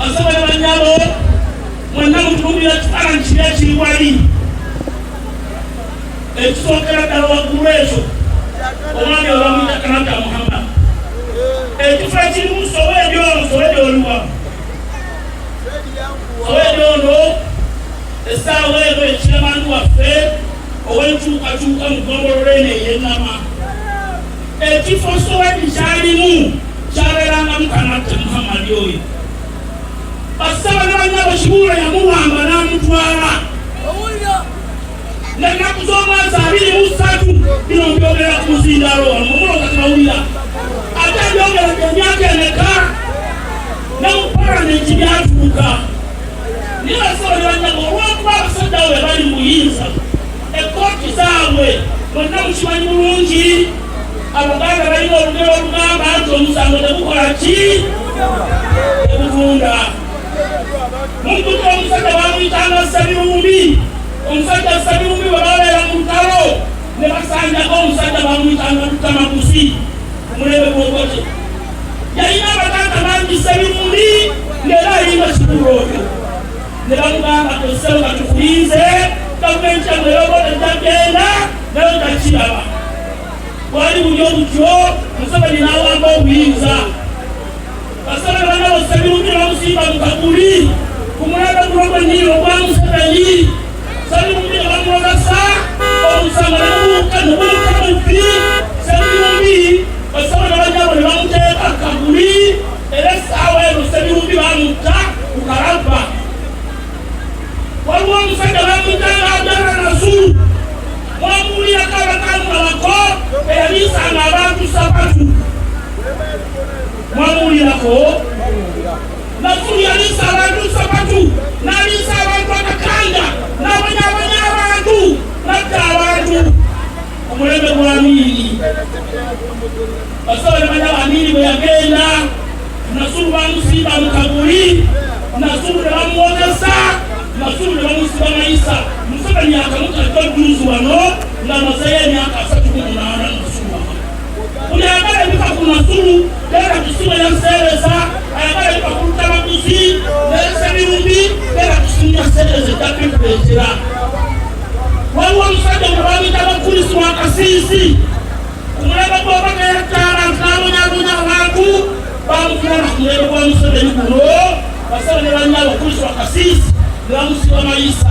basaba banyabo mwenna mutumira kifaananyi kiri wali ekisookera ddala waggulu ekyo omwami olwamuyita Kanaka Muhammad ekifo ekirimu Soweto oluwa Soweto ono essaawa eno ekiramandu waffe ow'enkyukakyuka mu ggombolola eno ey'ennama ekifo Soweto kyalimu kyabeerangamu Kanaka Muhammad oyo basaba ne banyabo Kibuulo yamuwamba n'amutwala n'ennaku z'omwezi 23 bino mbyogera ku muzindaalo omulo katawulira ate mbyogera emyaka emeka ne mu palamenti byatuuka niye basaba ne banyabo olw'okuba abasajja we bali muyinza ekkooti zaabwe bonna mukimanyi bulungi Abaganda balina olugero olugamba nti omusango tegukola ki teguvunda mumbuto omusajja bamuyitanga Sabirumbi omusajja Sabirumbi bwe babeera mu lutalo ne basanjako omusajja bamuyitanga Lutamaguzi omulebe Bwogote yalina abaganda bangi Sabirumbi ng'era alinga Kibuulo oyo ne bamugamba tosebo katukulinze gavumenti yamwe eyobota jagenda nayo takiraba wali buli obutyo Museveni n'awamba obuyinza basaba banyabo Sabirumbi bamusimba mu Kaguli ku mulanda guno gw'ennimiro gwa Museveni Sabirumbi ne bamwogesa omusango ne gubuuka ne gumuka mubbi Sabirumbi basaba ne banyabo ne bamuteeka Kaguli era essaawa eno Sabirumbi bamutta ku Kalabba waliwo omusajja bamuyitanga Abdallah Nasuru mwamuwulirako abakamulabako eyaliisanga abantu 3 mwamuwulirako Nasuru yaliisa abantu 3 n'aliisa abantu akakanga n'abanyabanya abantu natta abantu omulembe gwa Amiini basaba ne banyabo Amiini bwe yagenda Nasuru bamusimba mu Kaguli Nasuru ne bamuwogesa Nasuru ne bamusiba mayisa Museveni akamutadde juuzi wano ng'amazeyo emyaka 38 Nasuru buli ayagala ebika ku Nasuru leera tusibe yaseereza ayagala ebika ku Lutamaguzi naye Sabirumbi leera tusinya seereza eddakekuleetera waliwo omusajja gwe bamuyitanga Kristo wa Kasiisi ku mulembe gw'obaka yatta abantu n'abonyaabonya abantu bamufulana ku mulembe gwa Museveni guno basaba ne banyabo Kristo wa Kasiisi ne bamusiba mayisa